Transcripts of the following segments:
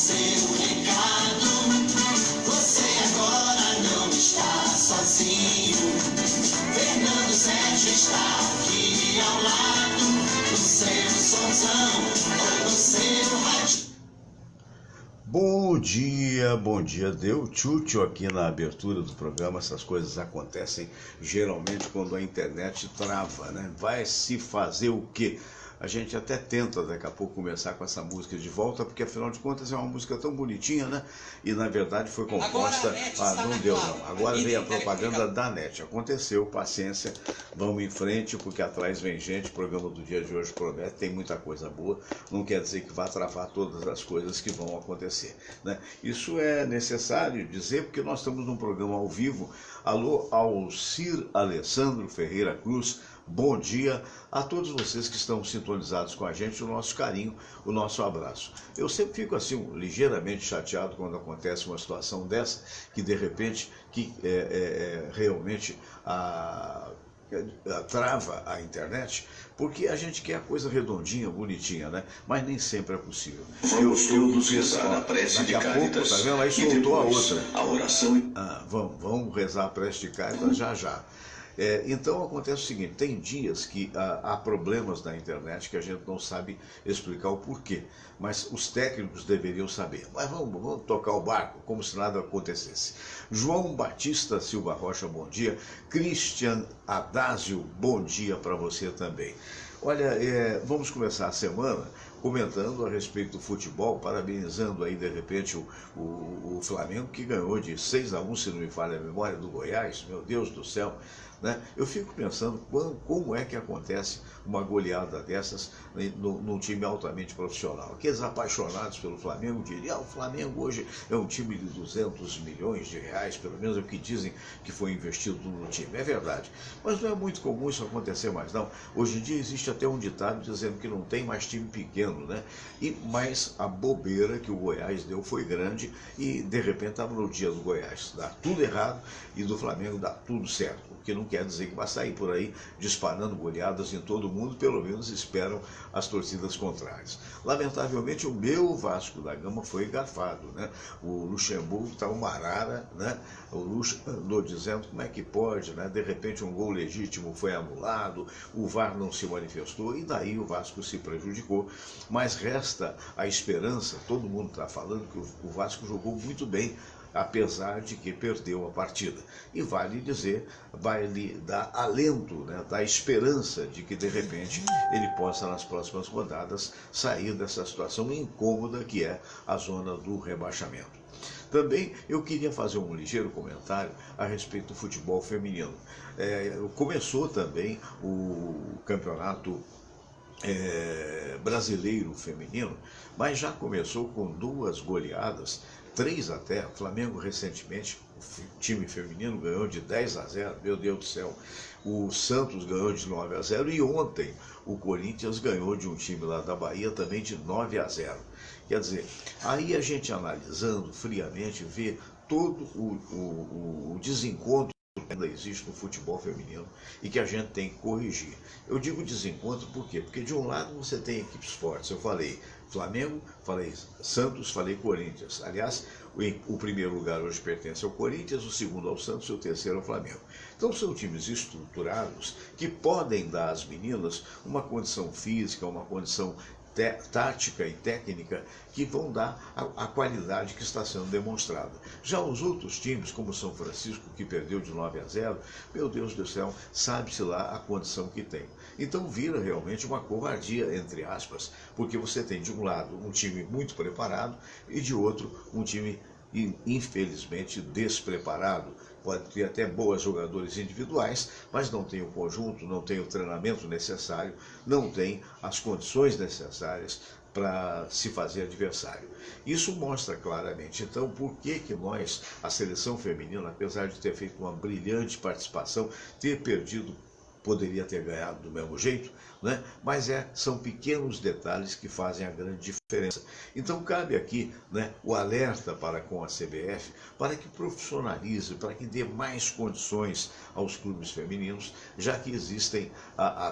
seu recado. Você agora não está sozinho. Fernando Sérgio está aqui ao lado, no seu somzão ou no seu rádio. Bom dia, deu tchutchu aqui na abertura do programa. Essas coisas acontecem geralmente quando a internet trava, né? Vai se fazer o quê? A gente até tenta daqui a pouco começar com essa música de volta, porque afinal de contas é uma música tão bonitinha, né? E na verdade foi composta... não deu não. Agora veio a propaganda da NET. Aconteceu, paciência, vamos em frente, porque atrás vem gente. O programa do dia de hoje promete, tem muita coisa boa. Não quer dizer que vai travar todas as coisas que vão acontecer, né? Isso é necessário dizer, porque nós estamos num programa ao vivo. Alô, Alcir Alessandro Ferreira Cruz. Bom dia a todos vocês que estão sintonizados com a gente, o nosso carinho, o nosso abraço. Eu sempre fico assim, ligeiramente chateado quando acontece uma situação dessa, que de repente, realmente trava a internet, porque a gente quer a coisa redondinha, bonitinha, né? Mas nem sempre é possível. Vamos todos rezar a prece de Cáritas. Tá vendo? Aí soltou a outra. A oração. Vamos rezar a prece de Cáritas já. Então acontece o seguinte, tem dias que há problemas na internet que a gente não sabe explicar o porquê, mas os técnicos deveriam saber. Mas vamos tocar o barco como se nada acontecesse. João Batista Silva Rocha, bom dia. Christian Adásio, bom dia para você também. Olha, vamos começar a semana comentando a respeito do futebol, parabenizando aí de repente o Flamengo, que ganhou de 6-1, se não me falha a memória, do Goiás. Meu Deus do céu, né? Eu fico pensando como é que acontece uma goleada dessas num time altamente profissional. Aqueles apaixonados pelo Flamengo diriam, o Flamengo hoje é um time de 200 milhões de reais, pelo menos é o que dizem que foi investido no time. É verdade, mas não é muito comum isso acontecer mais não. Hoje em dia existe até um ditado dizendo que não tem mais time pequeno, né? Mas a bobeira que o Goiás deu foi grande e de repente estava no dia do Goiás dá tudo errado e do Flamengo dá tudo certo, o que não quer dizer que vai sair por aí disparando goleadas em todo mundo, pelo menos esperam as torcidas contrárias. Lamentavelmente o meu Vasco da Gama foi garfado, né? O Luxemburgo está uma arara, né? O Luxo andou dizendo como é que pode, né? De repente um gol legítimo foi anulado, o VAR não se manifestou e daí o Vasco se prejudicou, mas resta a esperança. Todo mundo está falando que o Vasco jogou muito bem, apesar de que perdeu a partida. E vale dizer, vai lhe dar alento, né, dar esperança de que de repente ele possa nas próximas rodadas sair dessa situação incômoda que é a zona do rebaixamento. Também eu queria fazer um ligeiro comentário a respeito do futebol feminino. Começou também o campeonato brasileiro feminino, mas já começou com 2 goleadas, 3 até. O Flamengo recentemente, o time feminino ganhou de 10-0, meu Deus do céu. O Santos ganhou de 9-0 e ontem o Corinthians ganhou de um time lá da Bahia também de 9-0. Quer dizer, aí a gente analisando friamente vê todo o desencontro que ainda existe no futebol feminino e que a gente tem que corrigir. Eu digo desencontro por quê? Porque de um lado você tem equipes fortes. Eu falei Flamengo, falei Santos, falei Corinthians. Aliás, o primeiro lugar hoje pertence ao Corinthians, o segundo ao Santos e o terceiro ao Flamengo. Então são times estruturados que podem dar às meninas uma condição física, uma condição tática e técnica que vão dar a qualidade que está sendo demonstrada. Já os outros times, como São Francisco, que perdeu de 9-0, meu Deus do céu, sabe-se lá a condição que tem. Então vira realmente uma covardia, entre aspas, porque você tem de um lado um time muito preparado e de outro um time infelizmente despreparado. Pode ter até boas jogadores individuais, mas não tem o conjunto, não tem o treinamento necessário, não tem as condições necessárias para se fazer adversário. Isso mostra claramente, então, por que nós, a seleção feminina, apesar de ter feito uma brilhante participação, ter perdido, poderia ter ganhado do mesmo jeito, né? Mas são pequenos detalhes que fazem a grande diferença. diferença. Então cabe aqui, né, o alerta para com a CBF, para que profissionalize, para que dê mais condições aos clubes femininos, já que existem,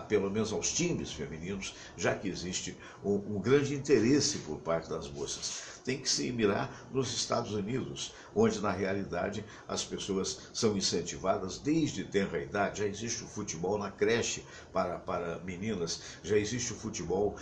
pelo menos aos times femininos, já que existe um grande interesse por parte das moças. Tem que se mirar nos Estados Unidos, onde na realidade as pessoas são incentivadas desde tenra idade. Já existe o futebol na creche para meninas, já existe o futebol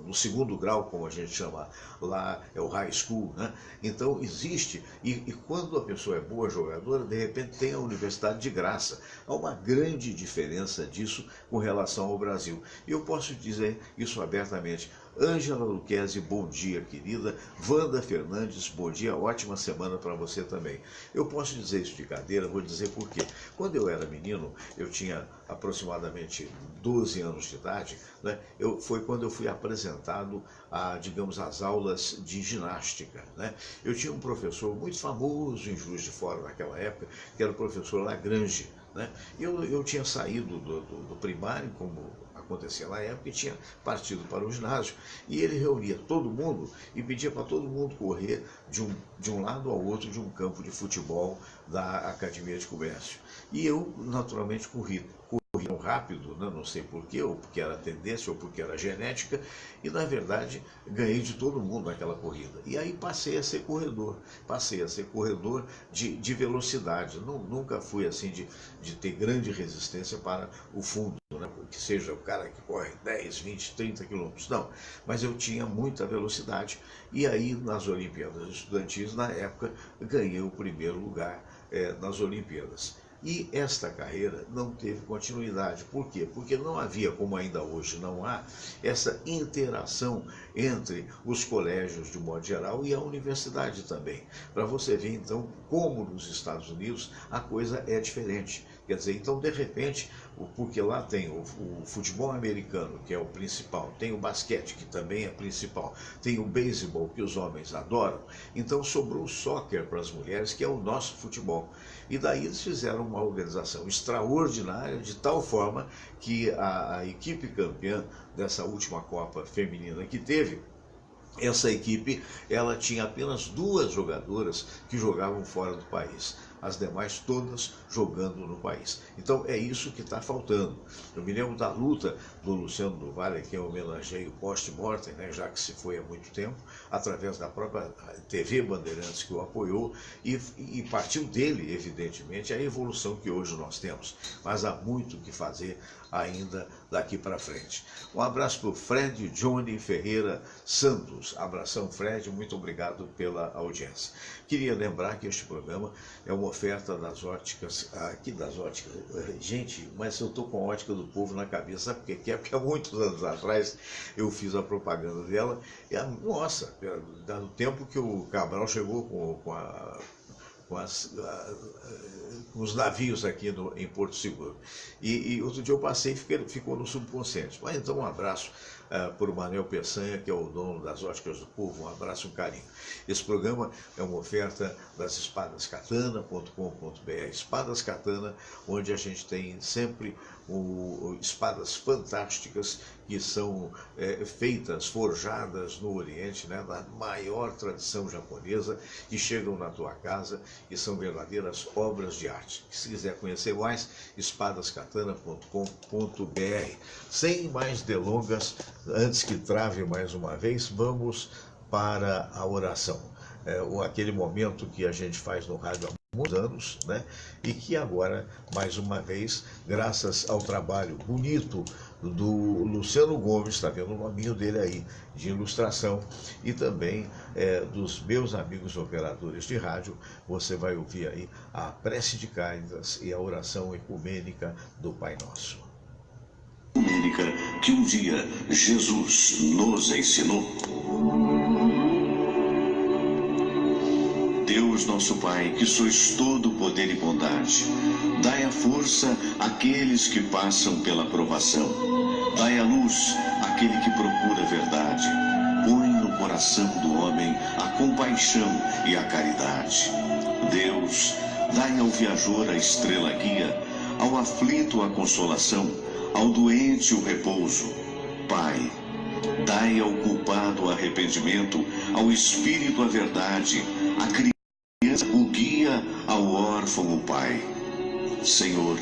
no segundo grau, como a gente chama lá, é o high school, né? Então existe, e quando a pessoa é boa jogadora, de repente tem a universidade de graça. Há uma grande diferença disso com relação ao Brasil. E eu posso dizer isso abertamente. Ângela Luquezzi, bom dia, querida. Wanda Fernandes, bom dia, ótima semana para você também. Eu posso dizer isso de cadeira, vou dizer por quê. Quando eu era menino, eu tinha aproximadamente 12 anos de idade, né? Foi quando eu fui apresentado digamos, às aulas de ginástica, né? Eu tinha um professor muito famoso em Juiz de Fora naquela época, que era o professor Lagrange, né? Eu tinha saído do primário, como acontecia na época, e tinha partido para o ginásio, e ele reunia todo mundo e pedia para todo mundo correr de um lado ao outro de um campo de futebol da Academia de Comércio. E eu, naturalmente, corri tão rápido, né? Não sei porquê, ou porque era tendência, ou porque era genética, e na verdade ganhei de todo mundo naquela corrida. E aí passei a ser corredor de velocidade. Nunca fui assim de ter grande resistência para o fundo, né? Que seja o cara que corre 10, 20, 30 quilômetros, não. Mas eu tinha muita velocidade, e aí nas Olimpíadas Estudantis, na época, ganhei o primeiro lugar nas Olimpíadas. E esta carreira não teve continuidade. Por quê? Porque não havia, como ainda hoje não há, essa interação entre os colégios de modo geral e a universidade também. Para você ver, então, como nos Estados Unidos a coisa é diferente. Quer dizer, então, de repente, porque lá tem o futebol americano, que é o principal, tem o basquete, que também é principal, tem o beisebol, que os homens adoram, então sobrou o soccer para as mulheres, que é o nosso futebol. E daí eles fizeram uma organização extraordinária, de tal forma que a equipe campeã dessa última Copa Feminina que teve, essa equipe, ela tinha apenas 2 jogadoras que jogavam fora do país. As demais todas jogando no país. Então é isso que está faltando. Eu me lembro da luta do Luciano do Vale, que eu homenageio post-mortem, né, já que se foi há muito tempo, através da própria TV Bandeirantes que o apoiou, e partiu dele, evidentemente, a evolução que hoje nós temos. Mas há muito o que fazer ainda daqui para frente. Um abraço para o Fred Johnny Ferreira Santos. Abração, Fred, muito obrigado pela audiência. Queria lembrar que este programa é uma oferta das óticas, aqui das óticas, gente, mas eu estou com a ótica do povo na cabeça, sabe por que é? Porque há muitos anos atrás eu fiz a propaganda dela, e nossa, no tempo que o Cabral chegou com os navios aqui em Porto Seguro. E outro dia eu passei e ficou no subconsciente. Mas então um abraço para o Manel Peçanha, que é o dono das Óticas do Povo, um abraço, um carinho. Esse programa é uma oferta das espadascatana.com.br, Espadas Katana, onde a gente tem sempre espadas fantásticas que são feitas, forjadas no Oriente, né, da maior tradição japonesa, e chegam na tua casa e são verdadeiras obras de arte. Se quiser conhecer mais, espadascatana.com.br. Sem mais delongas, antes que trave mais uma vez, vamos para a oração. Aquele momento que a gente faz no rádio há muitos anos, né? E que agora, mais uma vez, graças ao trabalho bonito do Luciano Gomes, está vendo o nominho dele aí, de ilustração, e também dos meus amigos operadores de rádio, você vai ouvir aí a prece de Cáritas e a oração ecumênica do Pai Nosso. Ecumênica que um dia Jesus nos ensinou. Deus nosso Pai, que sois todo poder e bondade, dai a força àqueles que passam pela provação. Dai a luz àquele que procura a verdade. Põe no coração do homem a compaixão e a caridade. Deus, dai ao viajor a estrela guia, ao aflito a consolação, ao doente o repouso. Pai, Dai ao culpado o arrepimento, ao espírito a verdade, à criança o guia, ao órfão o pai. Senhor,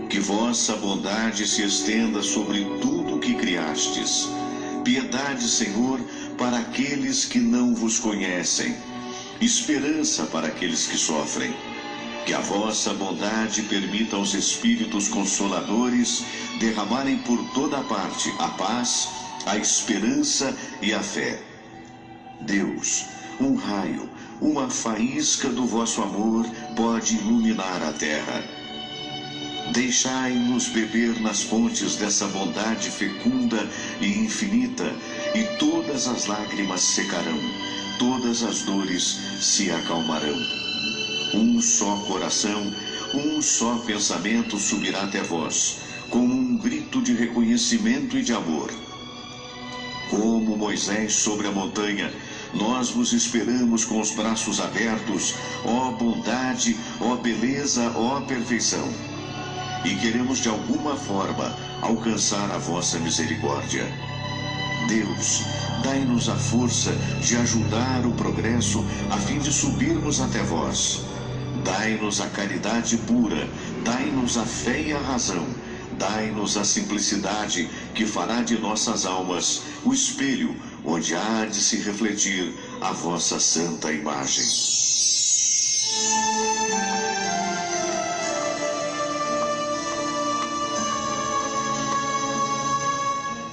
que vossa bondade se estenda sobre tudo o que criastes. Piedade, Senhor, para aqueles que não vos conhecem. Esperança para aqueles que sofrem. Que a vossa bondade permita aos Espíritos Consoladores derramarem por toda parte a paz, a esperança e a fé. Deus, um raio, uma faísca do vosso amor pode iluminar a terra. Deixai-nos beber nas fontes dessa bondade fecunda e infinita, e todas as lágrimas secarão, todas as dores se acalmarão. Um só coração, um só pensamento subirá até vós, como um grito de reconhecimento e de amor. Como Moisés sobre a montanha, nós vos esperamos com os braços abertos, ó bondade, ó beleza, ó perfeição. E queremos de alguma forma alcançar a vossa misericórdia. Deus, dai-nos a força de ajudar o progresso a fim de subirmos até vós. Dai-nos a caridade pura, dai-nos a fé e a razão, dai-nos a simplicidade que fará de nossas almas o espelho onde há de se refletir a vossa santa imagem.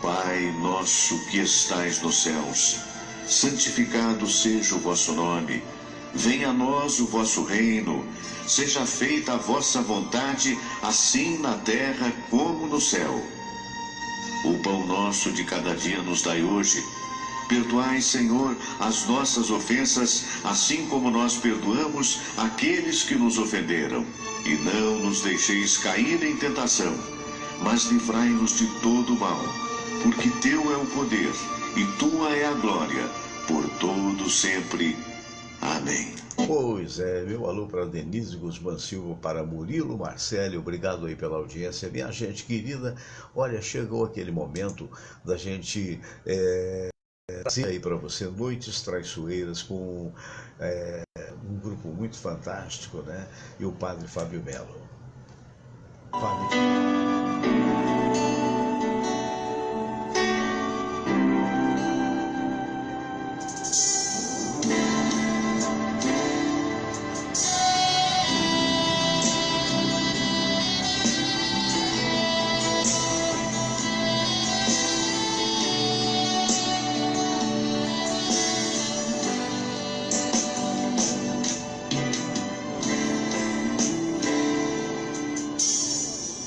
Pai nosso que estais nos céus, santificado seja o vosso nome. Venha a nós o vosso reino, seja feita a vossa vontade, assim na terra como no céu. O pão nosso de cada dia nos dai hoje. Perdoai, Senhor, as nossas ofensas, assim como nós perdoamos aqueles que nos ofenderam. E não nos deixeis cair em tentação, mas livrai-nos de todo o mal, porque teu é o poder, e tua é a glória, por todo sempre. Amém. Pois é, meu alô para Denise Guzmán Silva, para Murilo Marcelo, obrigado aí pela audiência, minha gente querida. Olha, chegou aquele momento da gente trazer aí para você Noites Traiçoeiras com um grupo muito fantástico, né? E o Padre Fábio Melo.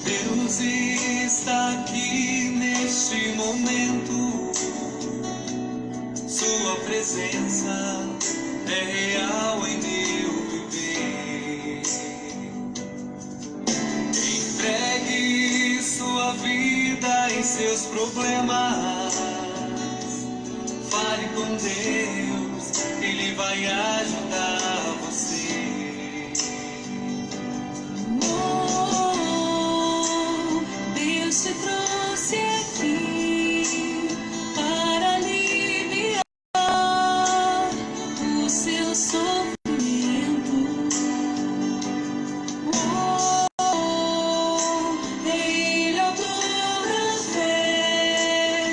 Deus está aqui neste momento, sua presença é real em meu viver. Entregue sua vida e seus problemas, fale com Deus, Ele vai ajudar você. Deus te trouxe aqui para aliviar o seu sofrimento. Ele autora a fé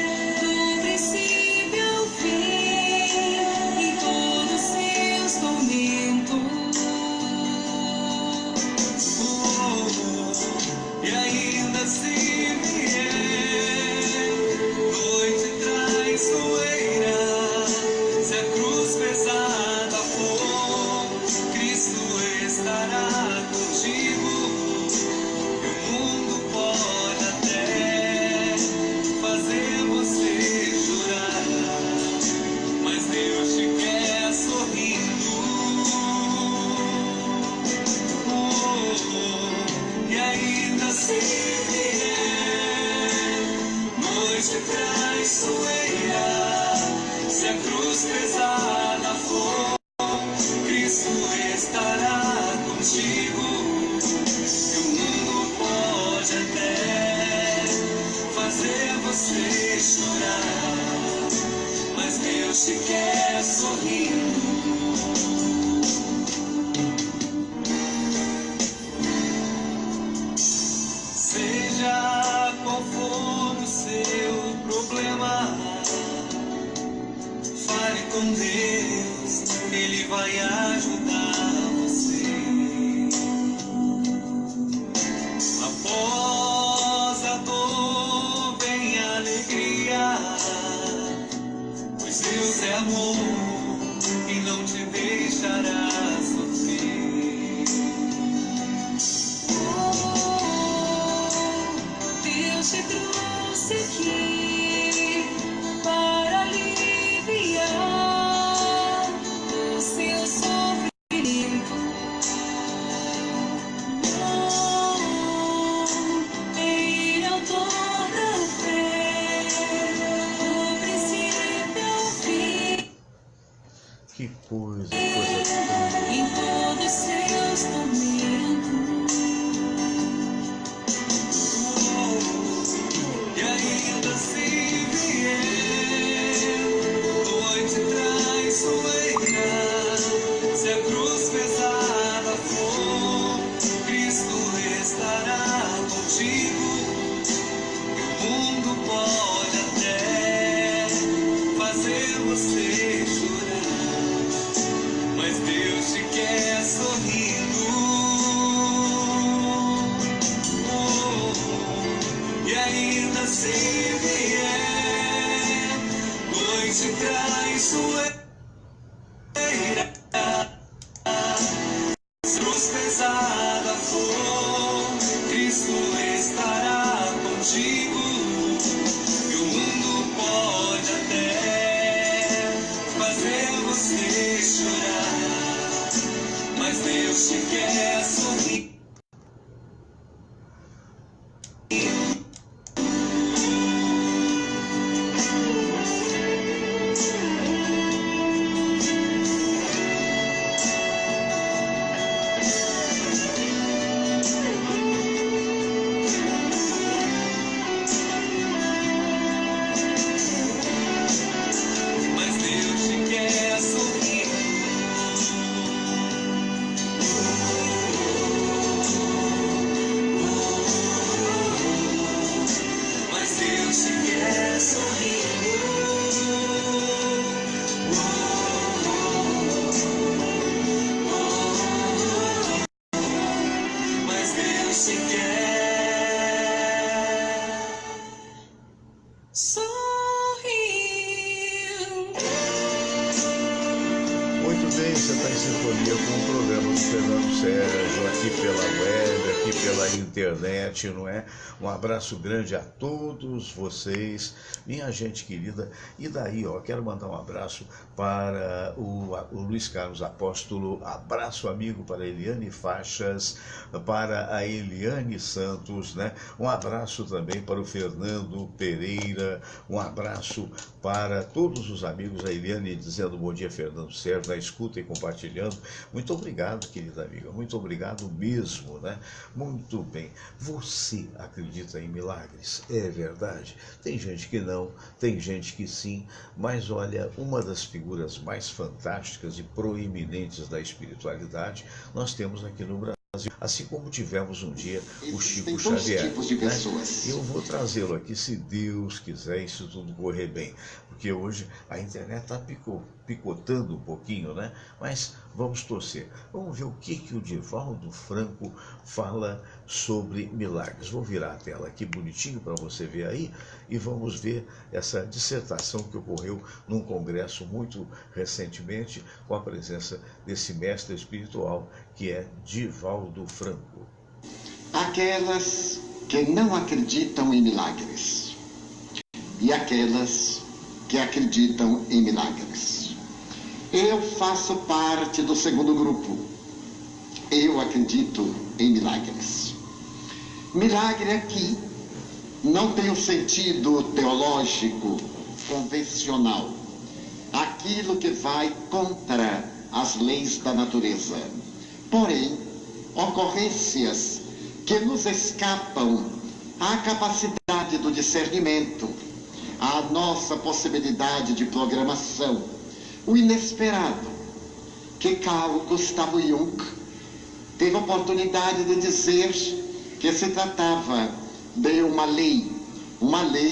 do princípio ao fim, em todos seus Deus te quer sorrindo. Seja qual for o seu problema, fale com Deus, Ele vai ajudar você. Após a dor vem a alegria, pois Deus é amor e não te deixará sofrer. Deus te trouxe aqui para aliviar o seu sofrimento. Ele é o autor da fé, do princípio ao fim. Que coisa Em todos seus momentos. E ainda se vier noite traiçoeira, se a cruz pesada for, Cristo estará contigo. E o mundo pode até fazer você chorar, mas Deus te quer sorrindo. E ainda se vier noite traiçoeira, se cruz pesada for, Cristo estará contigo. E o mundo pode até fazer você chorar, mas Deus te quer sorrir. Mas Deus te quer sorrir. Mas Deus te quer sorrir. Mas Deus te quer Sorrindo. Muito bem, você está em sintonia com o programa do Fernando Sérgio, aqui pela web, aqui pela internet, não é? Um abraço grande a todos vocês, minha gente querida. E daí, ó, quero mandar um abraço para o Luiz Carlos Apóstolo, abraço amigo para a Eliane Faixas, para a Eliane Santos, né? Um abraço também para o Fernando Pereira, um abraço para todos os amigos, a Eliane dizendo bom dia, Fernando Sérgio, na escuta e compartilhando. Muito obrigado, querida amiga, muito obrigado mesmo, né? Muito bem. Você acredita em milagres? É verdade. Tem gente que não, tem gente que sim, mas olha, uma das figuras mais fantásticas e proeminentes da espiritualidade nós temos aqui no Brasil. Assim como tivemos um dia o Chico Existem dois Xavier, tipos de né? pessoas. Eu vou trazê-lo aqui, se Deus quiser, e se tudo correr bem. Porque hoje a internet está picotando um pouquinho, né? Mas vamos torcer. Vamos ver o que o Divaldo Franco fala sobre milagres. Vou virar a tela aqui bonitinho para você ver aí e vamos ver essa dissertação que ocorreu num congresso muito recentemente com a presença desse mestre espiritual que é Divaldo Franco. Aquelas que não acreditam em milagres e aquelas que acreditam em milagres. Eu faço parte do segundo grupo. Eu acredito em milagres. Milagre aqui não tem um sentido teológico convencional, aquilo que vai contra as leis da natureza. Porém, ocorrências que nos escapam à capacidade do discernimento, à nossa possibilidade de programação, o inesperado, que Carl Gustavo Jung teve a oportunidade de dizer que se tratava de uma lei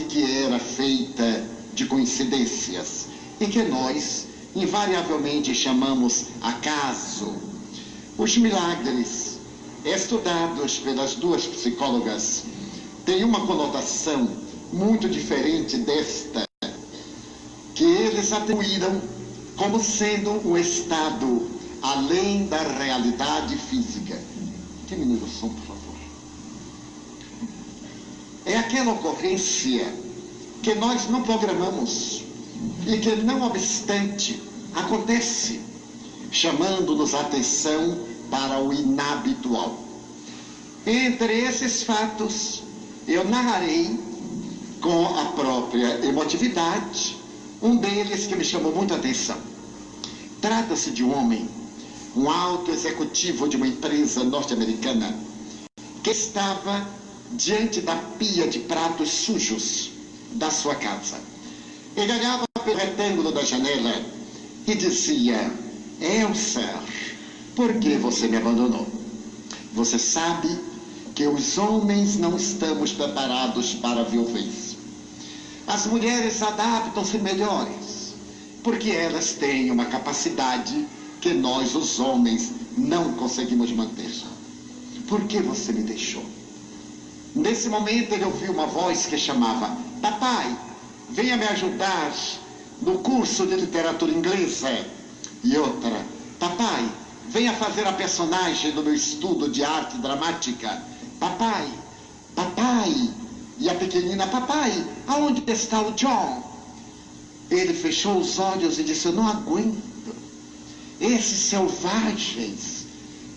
que era feita de coincidências e que nós invariavelmente chamamos acaso. Os milagres estudados pelas duas psicólogas têm uma conotação muito diferente desta, que eles atribuíram como sendo um estado além da realidade física. Diminua o som, por favor. É aquela ocorrência que nós não programamos e que, não obstante, acontece, chamando-nos a atenção para o inabitual. Entre esses fatos, eu narrarei com a própria emotividade um deles que me chamou muito a atenção. Trata-se de um homem, um alto executivo de uma empresa norte-americana, que estava diante da pia de pratos sujos da sua casa. Ele olhava pelo retângulo da janela e dizia: Elsa, por que você me abandonou? Você sabe que os homens não estamos preparados para a viuvez. As mulheres adaptam-se melhores, porque elas têm uma capacidade que nós, os homens, não conseguimos manter. Por que você me deixou? Nesse momento ele ouviu uma voz que chamava: Papai, venha me ajudar no curso de literatura inglesa. E outra: Papai, venha fazer a personagem do meu estudo de arte dramática. Papai, papai. E a pequenina: Papai, aonde está o John? Ele fechou os olhos e disse: Eu não aguento esses selvagens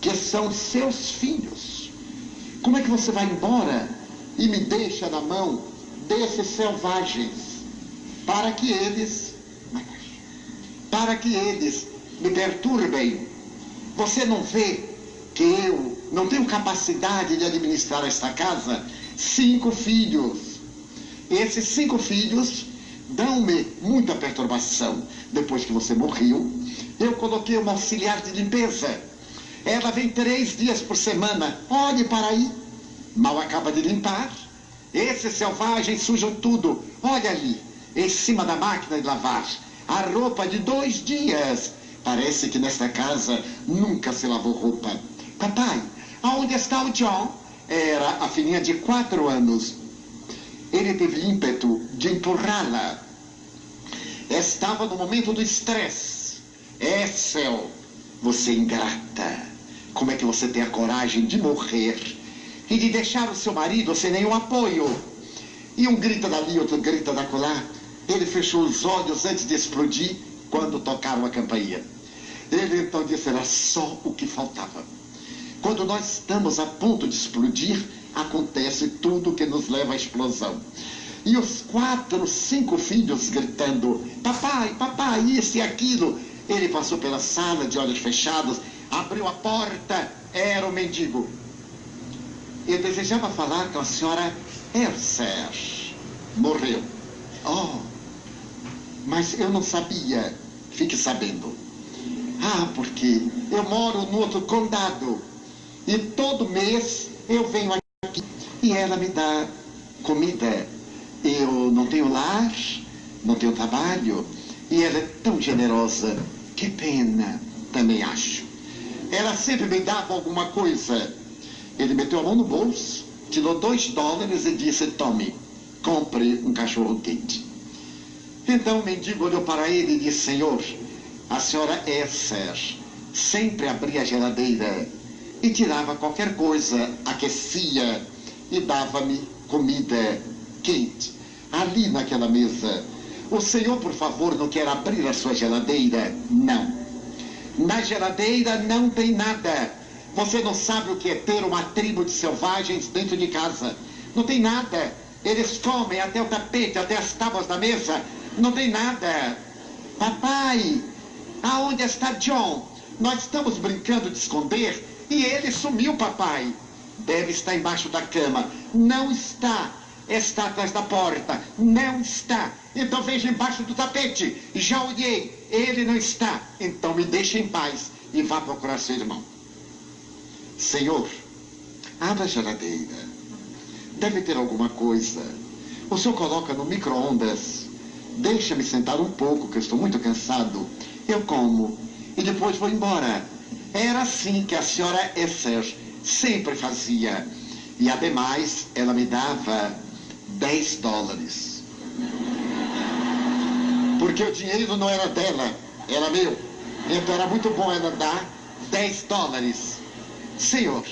que são seus filhos. Como é que você vai embora e me deixa na mão desses selvagens para que eles me perturbem? Você não vê que eu não tenho capacidade de administrar esta casa? 5 filhos. Esses 5 filhos dão-me muita perturbação. Depois que você morreu, eu coloquei uma auxiliar de limpeza. Ela vem 3 dias por semana. Olhe para aí. Mal acaba de limpar. Esses selvagens sujam tudo. Olha ali, em cima da máquina de lavar. A roupa de 2 dias. Parece que nesta casa nunca se lavou roupa. Papai, aonde está o John? Era a filhinha de 4 anos. Ele teve ímpeto de empurrá-la. Estava no momento do estresse. Céu, você ingrata. Como é que você tem a coragem de morrer e de deixar o seu marido sem nenhum apoio? E um grita dali, outro grita dacolá. Ele fechou os olhos antes de explodir quando tocaram a campainha. Ele então disse: era só o que faltava. Quando nós estamos a ponto de explodir, acontece tudo que nos leva à explosão. E os 4, 5 filhos gritando: Papai, papai, isso e aquilo. Ele passou pela sala de olhos fechados, abriu a porta, era o mendigo. Eu desejava falar com a senhora Elsa. Morreu. Oh, mas eu não sabia. Fique sabendo. Ah, porque eu moro no outro condado. E todo mês eu venho aqui e ela me dá comida. Eu não tenho lar, não tenho trabalho. E ela é tão generosa. Que pena, também acho. Ela sempre me dava alguma coisa. Ele meteu a mão no bolso, tirou $2 e disse: tome, compre um cachorro quente. Então o mendigo olhou para ele e disse: Senhor, a senhora Esther sempre abria a geladeira e tirava qualquer coisa, aquecia e dava-me comida quente. Ali naquela mesa, o senhor, por favor, não quer abrir a sua geladeira? Não. Na geladeira não tem nada. Você não sabe o que é ter uma tribo de selvagens dentro de casa. Não tem nada. Eles comem até o tapete, até as tábuas da mesa. Não tem nada. Papai, aonde está John? Nós estamos brincando de esconder e ele sumiu, papai. Deve estar embaixo da cama. Não está. Está atrás da porta. Não está. Então veja embaixo do tapete. Já olhei. Ele não está. Então me deixe em paz e vá procurar seu irmão. Senhor, abra a geladeira. Deve ter alguma coisa. O senhor coloca no micro-ondas. Deixa-me sentar um pouco, que eu estou muito cansado. Eu como e depois vou embora. Era assim que a senhora Esser sempre fazia. E, ademais, ela me dava $10. Porque o dinheiro não era dela, era meu. Então era muito bom ela dar $10. Senhor,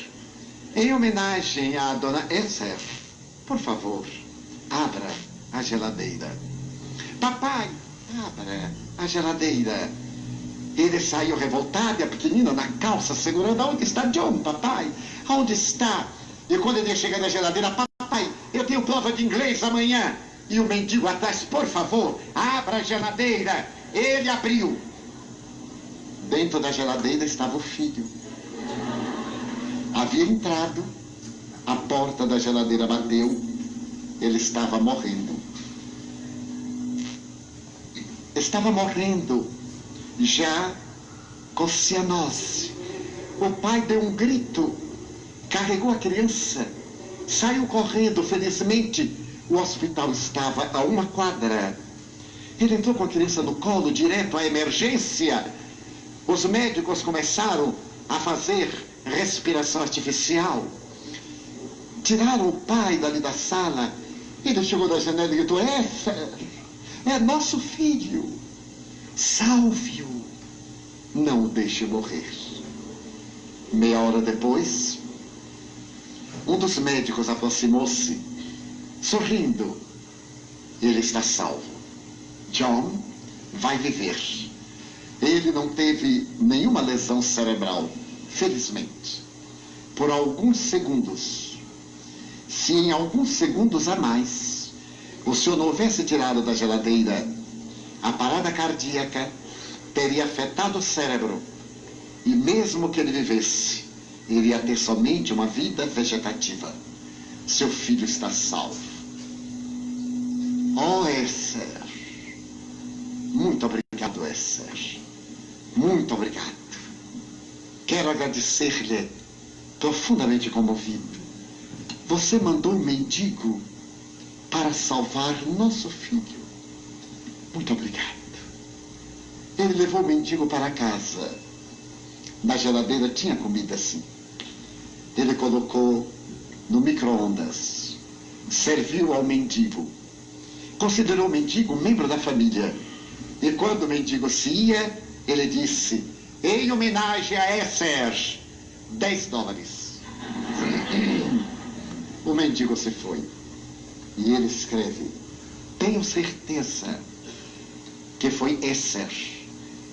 em homenagem à dona Esser, por favor, abra a geladeira. Papai, abra a geladeira. Ele saiu revoltado e a pequenina na calça segurando. Onde está John, papai? Onde está? E quando ele chega na geladeira, papai, eu tenho prova de inglês amanhã. E o mendigo atrás, por favor, abra a geladeira. Ele abriu. Dentro da geladeira estava o filho. Havia entrado, a porta da geladeira bateu, ele estava morrendo. Estava morrendo, já com cianose. O pai deu um grito, carregou a criança, saiu correndo. Felizmente, o hospital estava a uma quadra. Ele entrou com a criança no colo, direto à emergência. Os médicos começaram a fazer respiração artificial. Tiraram o pai dali da sala. Ele chegou da janela e gritou: é nosso filho. Salve-o. Não o deixe morrer. Meia hora depois, um dos médicos aproximou-se, sorrindo. Ele está salvo. John vai viver. Ele não teve nenhuma lesão cerebral, felizmente. Por alguns segundos. Se em alguns segundos a mais o senhor não houvesse tirado da geladeira, a parada cardíaca teria afetado o cérebro. E mesmo que ele vivesse, ele ia ter somente uma vida vegetativa. Seu filho está salvo. Oh, Esser. Muito obrigado, Esser. Muito obrigado. Quero agradecer-lhe, profundamente comovido. Você mandou um mendigo para salvar nosso filho. Muito obrigado. Ele levou o mendigo para casa. Na geladeira tinha comida, sim. Ele colocou no micro-ondas. Serviu ao mendigo. Considerou o mendigo um membro da família. E quando o mendigo se ia, ele disse: em homenagem a Esser, $10. O mendigo se foi. E ele escreve: tenho certeza que foi Esser,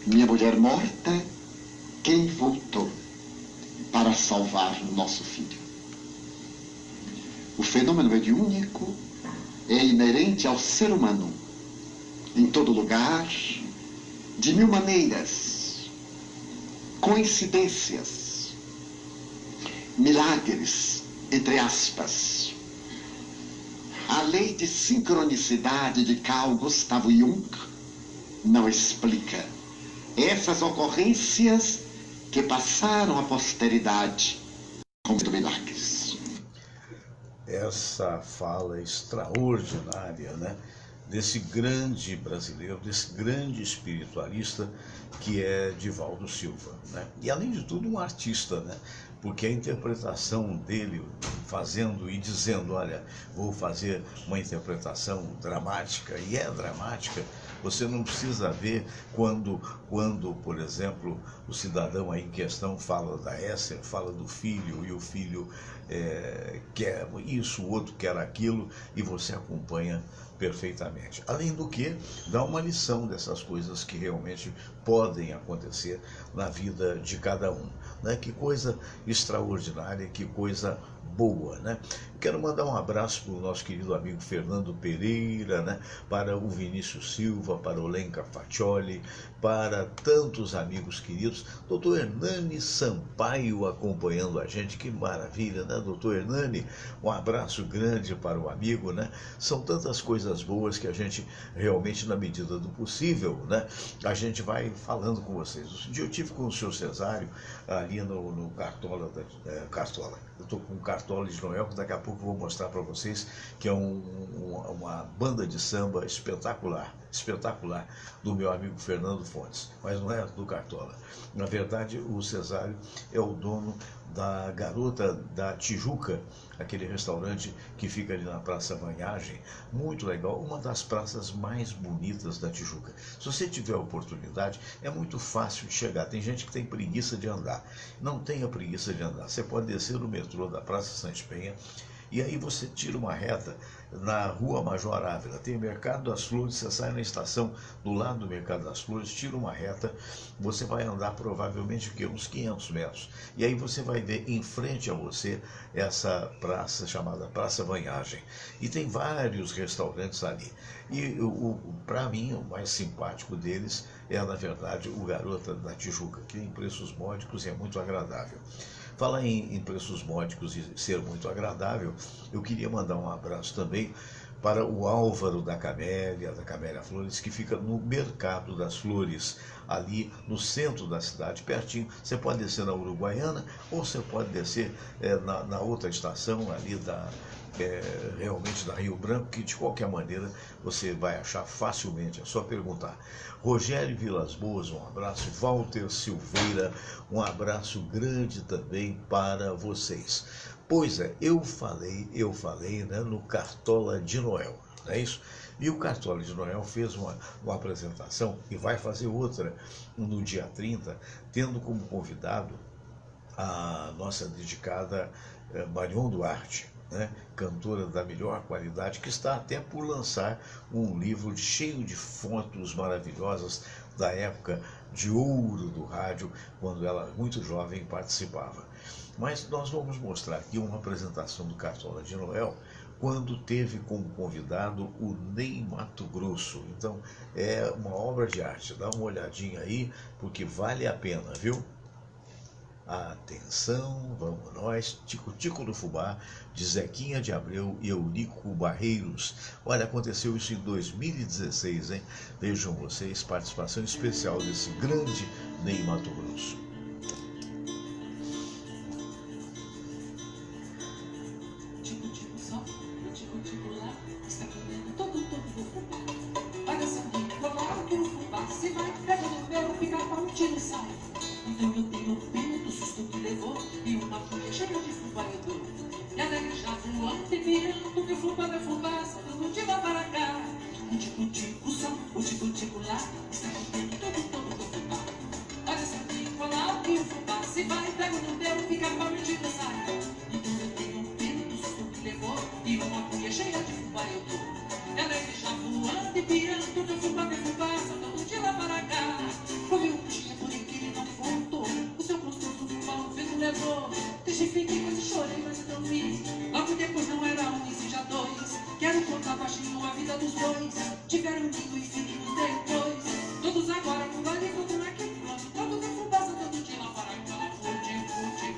minha mulher morta, quem voltou para salvar nosso filho. O fenômeno mediúnico é inerente ao ser humano, em todo lugar, de mil maneiras, coincidências, milagres, entre aspas. A lei de sincronicidade de Carl Gustav Jung não explica essas ocorrências que passaram à posteridade como milagres. Essa fala extraordinária, né, desse grande brasileiro, desse grande espiritualista que é Divaldo Silva, né? E além de tudo um artista, né? Porque a interpretação dele fazendo e dizendo: olha, vou fazer uma interpretação dramática, e é dramática. Você não precisa ver quando, por exemplo, o cidadão aí em questão fala da Esser, fala do filho, e o filho quer isso, o outro quer aquilo, e você acompanha perfeitamente. Além do que, dá uma lição dessas coisas que realmente podem acontecer na vida de cada um, né? Que coisa extraordinária, que coisa boa, né? Quero mandar um abraço para o nosso querido amigo Fernando Pereira, né? Para o Vinícius Silva, para o Lenca Faccioli, para tantos amigos queridos. Doutor Hernani Sampaio acompanhando a gente, que maravilha, né, doutor Hernani? Um abraço grande para o amigo, né? São tantas coisas boas que a gente realmente, na medida do possível, né, a gente vai falando com vocês. Um dia eu tive com o senhor Cesário ali no Cartola, Cartola. Eu estou com o Cartola de Noel, que daqui a pouco eu vou mostrar para vocês, que é uma banda de samba espetacular, espetacular, do meu amigo Fernando Fontes, mas não é do Cartola. Na verdade, o Cesário é o dono da Garota da Tijuca, aquele restaurante que fica ali na Praça Vanhagem, muito legal, uma das praças mais bonitas da Tijuca. Se você tiver a oportunidade, é muito fácil de chegar. Tem gente que tem preguiça de andar. Não tenha preguiça de andar. Você pode descer no metrô da Praça Santos Penha, e aí você tira uma reta na Rua Major Ávila. Tem o Mercado das Flores, você sai na estação do lado do Mercado das Flores, tira uma reta, você vai andar provavelmente uns 500 metros. E aí você vai ver em frente a você essa praça chamada Praça Vanhagem. E tem vários restaurantes ali. E para mim, o mais simpático deles é, na verdade, o Garota da Tijuca, que tem preços módicos e é muito agradável. Falar em preços módicos e ser muito agradável, eu queria mandar um abraço também para o Álvaro da Camélia Flores, que fica no Mercado das Flores, ali no centro da cidade, pertinho. Você pode descer na Uruguaiana ou você pode descer na outra estação ali realmente da Rio Branco, que de qualquer maneira você vai achar facilmente, é só perguntar. Rogério Vilas Boas, um abraço. Walter Silveira, um abraço grande também para vocês. Pois é, eu falei, né, no Cartola de Noel, não é isso? E o Cartola de Noel fez uma apresentação e vai fazer outra no dia 30, tendo como convidado a nossa dedicada Marion Duarte, né, cantora da melhor qualidade, que está até por lançar um livro cheio de fotos maravilhosas da época de ouro do rádio, quando ela, muito jovem, participava. Mas nós vamos mostrar aqui uma apresentação do Cartola de Noel, quando teve como convidado o Ney Matogrosso. Então, é uma obra de arte. Dá uma olhadinha aí, porque vale a pena, viu? Atenção, vamos nós, Tico Tico do Fubá, de Zequinha de Abreu e Eurico Barreiros. Olha, aconteceu isso em 2016, hein? Vejam vocês, participação especial desse grande Ney Matogrosso. Tico, tico, só, tico, tico, lá, está comendo todo do fubá. Olha essa bico lá que o fubá se vai, pega no pelo, fica para um tiro sai. Então eu tenho pena do susto que levou e uma folha cheia de fubá eu dou. E ela já voando e virando, que o fubá vai fubá, saltando de lá para cá. O tico-tico só, o tico-tico lá, está comendo todo do fubá. Olha essa bico lá que o fubá se vai, pega no pelo, fica para um tiro sai. Então eu tenho pena do susto que levou e uma folha cheia de fubá eu dou. Ela já voando e virando, que o fubá vai fubá, saltando de lá para cá. Comeu um dia por ele não voltou, o seu gostoso fubá o vento levou. Testifiquei, mas chorei, mas não vi. Logo depois não era um, e sim já dois. Quero contar baixinho a vida dos dois. Tiveram um lindo e filhinhos depois. Todos agora no vale, todo naquele pronto. Todo de fubá, saltando de lá para cá.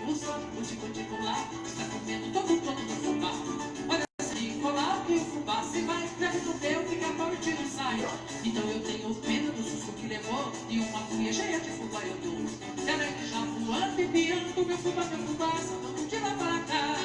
O tico-tico lá, está comendo todo do fubá. Olha assim, colar que o fubá se vai, pega no pé, fica para o tiro sai. Então eu tenho pena do susto que levou e uma folha cheia de fubá eu dou. Ela já voando e piando, meu fubá, saltando de lá para cá.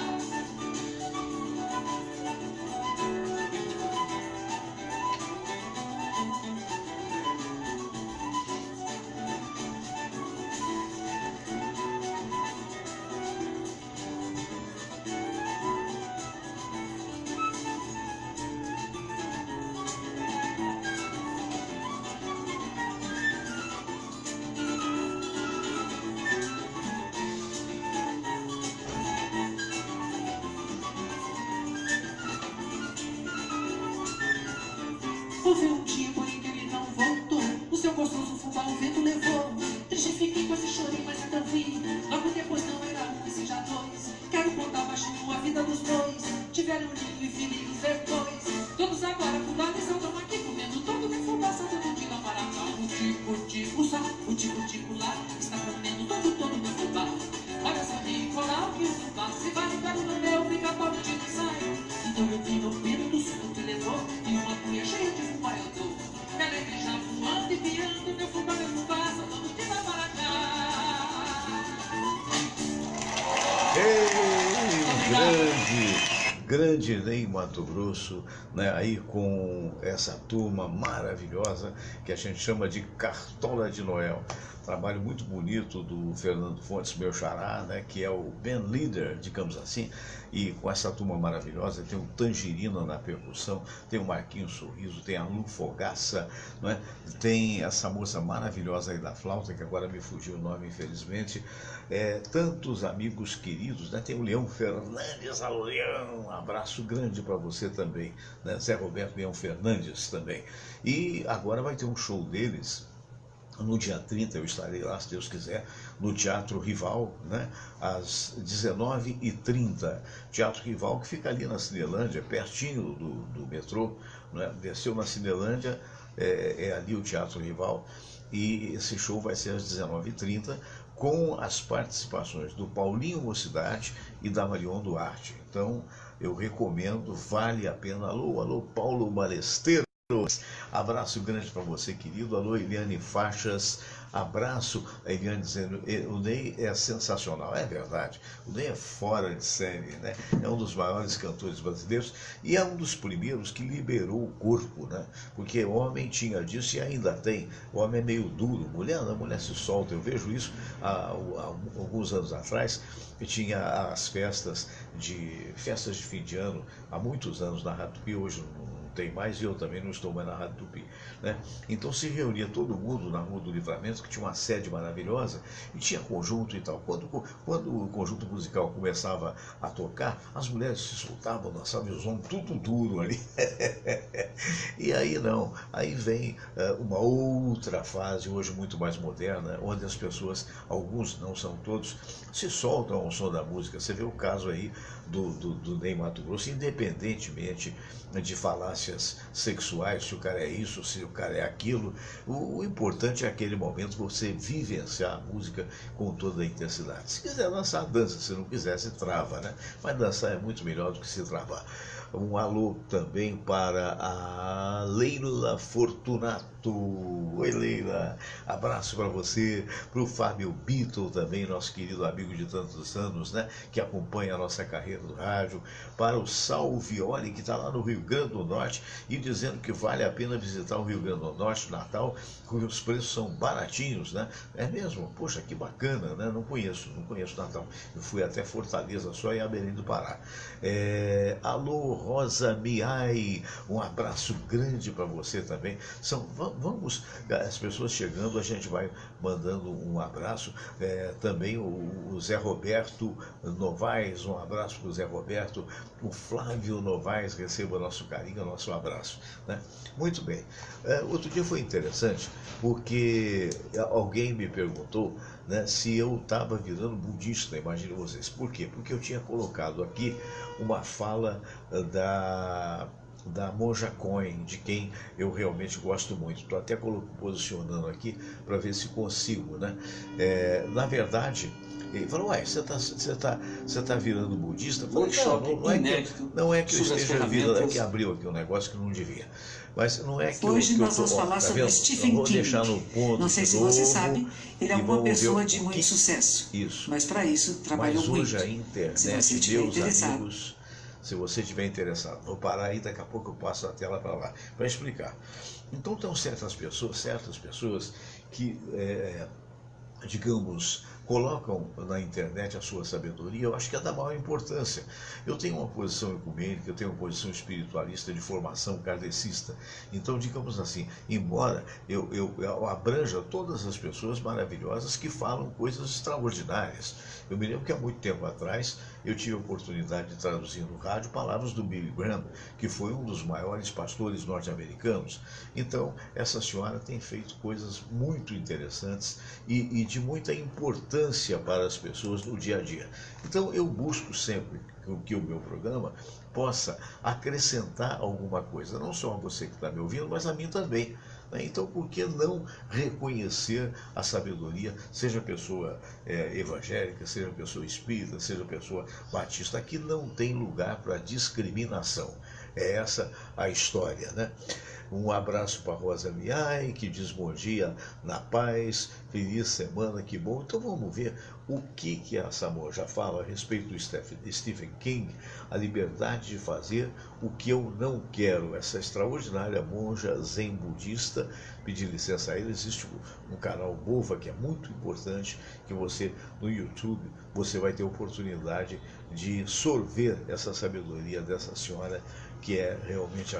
Houve um dia, porém, que ele não voltou. O seu gostoso fubá o vento levou. Triste fiquei, quase chorei, mas ainda vi. Logo depois não era um, e sim já dois. Quero contar baixinho a vida dos dois. Tiveram um lindo e filhinhos depois. Todos agora com a lição tão aqui comendo todo de fumaça, todo dia para cá. O tico-tico só, o tico-tico lá, está comendo todo meu fubá. Olha só Nicolau que o fubá se vai, pega no meu pica-pau e tico sai. Então eu vim no pino do suco que levou e uma cuia cheia de fubá eu dou. Me alegre já voando e piando, meu fubá, só todo dia para cá. Ei, grande Ney Matogrosso, né, aí com essa turma maravilhosa que a gente chama de Cartola de Noel. Trabalho muito bonito do Fernando Fontes, meu xará, né, que é o band leader, digamos assim, e com essa turma maravilhosa, tem o Tangerina na percussão, tem o Marquinhos Sorriso, tem a Lu Fogaça, não é? Tem essa moça maravilhosa aí da flauta, que agora me fugiu o nome, infelizmente, tantos amigos queridos, né? Tem o Leão Fernandes, alô Leão, um abraço grande para você também, né? Zé Roberto Leão Fernandes também. E agora vai ter um show deles, no dia 30, eu estarei lá, se Deus quiser, no Teatro Rival, né, às 19h30. Teatro Rival, que fica ali na Cinelândia, pertinho do metrô, né, desceu na Cinelândia, ali o Teatro Rival, e esse show vai ser às 19h30, com as participações do Paulinho Mocidade e da Marion Duarte. Então, eu recomendo, vale a pena. Alô, alô, Paulo Balesteiro. Abraço grande para você, querido. Alô, Eliane Faixas. Abraço. A Eliane dizendo, o Ney é sensacional. É verdade. O Ney é fora de série, né? É um dos maiores cantores brasileiros e é um dos primeiros que liberou o corpo, né? Porque o homem tinha disso e ainda tem. O homem é meio duro. Mulher não, a mulher se solta. Eu vejo isso há alguns anos atrás. E tinha as festas de fim de ano, há muitos anos na Rádio Tupi, hoje não tem mais, e eu também não estou mais na Rádio Tupi, né? Então se reunia todo mundo na Rua do Livramento, que tinha uma sede maravilhosa, e tinha conjunto e tal. Quando o conjunto musical começava a tocar, as mulheres se soltavam, dançavam, e os homens tudo duro ali. E aí não, aí vem uma outra fase, hoje muito mais moderna, onde as pessoas, alguns, não são todos, se soltam ao som da música. Você vê o caso aí do Ney Matogrosso, independentemente de falácias sexuais, se o cara é isso, se o cara é aquilo, o importante é aquele momento você vivenciar a música com toda a intensidade. Se quiser dançar, dança, se não quiser, se trava, né? Mas dançar é muito melhor do que se travar. Um alô também para a Leila Fortunato. Oi, Leila. Abraço para você, para o Fábio Beatle também, nosso querido amigo de tantos anos, né? Que acompanha a nossa carreira do rádio. Para o Salvioli, que está lá no Rio Grande do Norte e dizendo que vale a pena visitar o Rio Grande do Norte, Natal, porque os preços são baratinhos, né? É mesmo? Poxa, que bacana, né? Não conheço Natal. Eu fui até Fortaleza só e a Belém do Pará. Alô, Rosa Miai, um abraço grande para você também. Vamos, as pessoas chegando, a gente vai mandando um abraço. Também o Zé Roberto Novaes, um abraço para o Zé Roberto. O Flávio Novaes, receba nosso carinho, nosso abraço, né? Muito bem. Outro dia foi interessante, porque alguém me perguntou, né, se eu estava virando budista, imagine vocês. Por quê? Porque eu tinha colocado aqui uma fala da Monja Coen, de quem eu realmente gosto muito. Estou até posicionando aqui para ver se consigo, né? Na verdade, ele falou, uai, você tá virando budista? Eu falei, não é que eu esteja virando, é que abriu aqui um negócio que não devia. Mas não é que hoje nós vamos tá falar sobre Stephen King. Deixar no ponto. Não sei se você sabe, ele é uma pessoa de muito sucesso. Isso. Mas para isso trabalhou muito. Mas hoje a internet, se você estiver interessado. Amigos, se você estiver interessado, vou parar aí, daqui a pouco eu passo a tela para lá, para explicar. Então tem certas pessoas que, digamos, colocam na internet a sua sabedoria, eu acho que é da maior importância. Eu tenho uma posição ecumênica, eu tenho uma posição espiritualista de formação kardecista. Então, digamos assim, embora eu abranja todas as pessoas maravilhosas que falam coisas extraordinárias. Eu me lembro que há muito tempo atrás eu tive a oportunidade de traduzir no rádio palavras do Billy Graham, que foi um dos maiores pastores norte-americanos. Então, essa senhora tem feito coisas muito interessantes e de muita importância importância para as pessoas no dia a dia. Então eu busco sempre que o meu programa possa acrescentar alguma coisa, não só a você que está me ouvindo, mas a mim também. Então, por que não reconhecer a sabedoria, seja pessoa evangélica, seja pessoa espírita, seja pessoa batista? Aqui não tem lugar para discriminação. É essa a história, né? Um abraço para Rosa Miai, que diz bom dia na paz, feliz semana, que bom. Então vamos ver o que a Samoja fala a respeito do Stephen King, a liberdade de fazer o que eu não quero. Essa extraordinária monja zen budista, pedir licença a ele, existe um canal Bova que é muito importante, que você no YouTube, você vai ter oportunidade de sorver essa sabedoria dessa senhora, que é realmente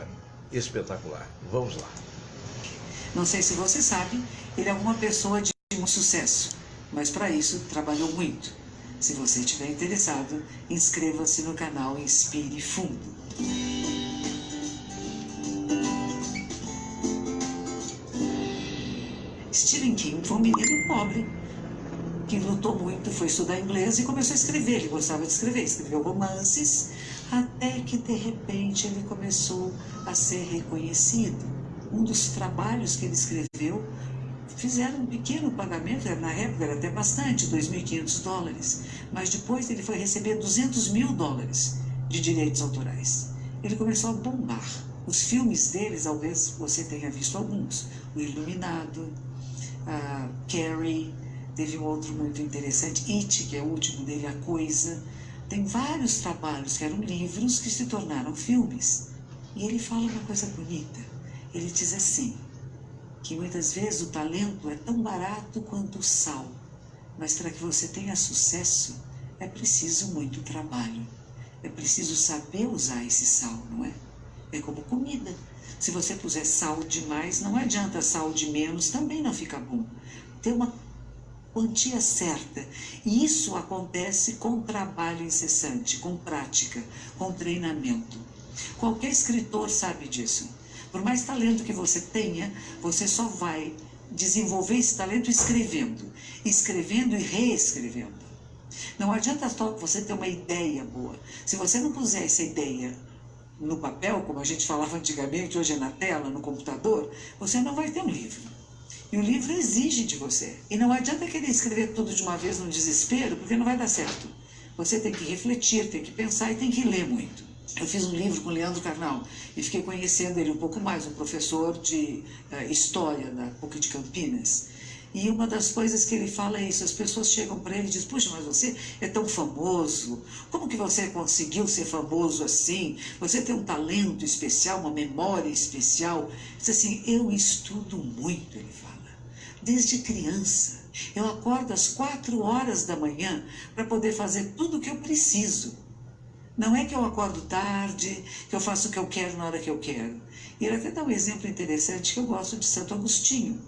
espetacular. Vamos lá. Não sei se você sabe, ele é uma pessoa de muito sucesso, mas para isso trabalhou muito. Se você estiver interessado, inscreva-se no canal Inspire Fundo. Stephen King foi um menino pobre, que lutou muito, foi estudar inglês e começou a escrever. Ele gostava de escrever, escreveu romances, até que de repente ele começou a ser reconhecido. Um dos trabalhos que ele escreveu fizeram um pequeno pagamento, na época era até bastante, $2.500, mas depois ele foi receber $200 mil de direitos autorais. Ele começou a bombar. Os filmes deles, talvez você tenha visto alguns, O Iluminado, Carrie, teve um outro muito interessante, It, que é o último dele, A Coisa. Tem vários trabalhos que eram livros que se tornaram filmes. E ele fala uma coisa bonita. Ele diz assim, que muitas vezes o talento é tão barato quanto o sal, mas para que você tenha sucesso é preciso muito trabalho. É preciso saber usar esse sal, não é? É como comida. Se você puser sal demais, não adianta, sal de menos também não fica bom. Tem uma quantia certa. E isso acontece com trabalho incessante, com prática, com treinamento. Qualquer escritor sabe disso. Por mais talento que você tenha, você só vai desenvolver esse talento escrevendo. Escrevendo e reescrevendo. Não adianta só você ter uma ideia boa. Se você não puser essa ideia no papel, como a gente falava antigamente, hoje é na tela, no computador, você não vai ter um livro. E o livro exige de você. E não adianta querer escrever tudo de uma vez no desespero, porque não vai dar certo. Você tem que refletir, tem que pensar e tem que ler muito. Eu fiz um livro com o Leandro Carnal e fiquei conhecendo ele um pouco mais, um professor de História da PUC de Campinas. E uma das coisas que ele fala é isso, as pessoas chegam para ele e dizem, puxa, mas você é tão famoso, como que você conseguiu ser famoso assim? Você tem um talento especial, uma memória especial. Diz assim, eu estudo muito, ele fala, desde criança. Eu acordo às 4 horas da manhã para poder fazer tudo o que eu preciso. Não é que eu acordo tarde, que eu faço o que eu quero na hora que eu quero. E ele até dá um exemplo interessante que eu gosto de Santo Agostinho,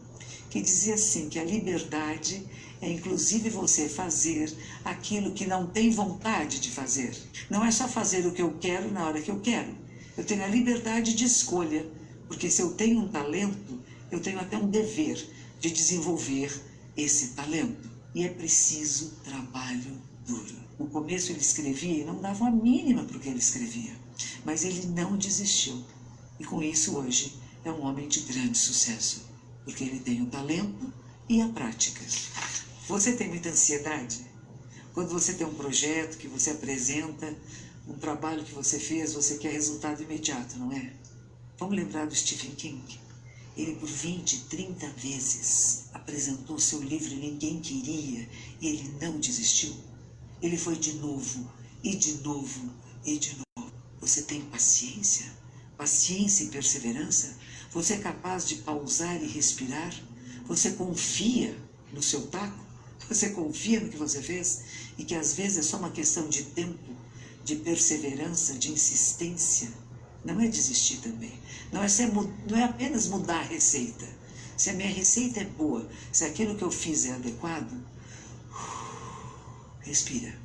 que dizia assim, que a liberdade é inclusive você fazer aquilo que não tem vontade de fazer. Não é só fazer o que eu quero na hora que eu quero. Eu tenho a liberdade de escolha, porque se eu tenho um talento, eu tenho até um dever de desenvolver esse talento. E é preciso trabalho duro. No começo ele escrevia e não dava uma mínima para o que ele escrevia. Mas ele não desistiu. E com isso hoje é um homem de grande sucesso. Porque ele tem o talento e a prática. Você tem muita ansiedade? Quando você tem um projeto que você apresenta, um trabalho que você fez, você quer resultado imediato, não é? Vamos lembrar do Stephen King. Ele por 20, 30 vezes apresentou seu livro e ninguém queria, e ele não desistiu. Ele foi de novo, e de novo, e de novo. Você tem paciência? Paciência e perseverança? Você é capaz de pausar e respirar? Você confia no seu taco? Você confia no que você fez? E que às vezes é só uma questão de tempo, de perseverança, de insistência. Não é desistir também. Não é apenas mudar a receita. Se a minha receita é boa, se aquilo que eu fiz é adequado, respira.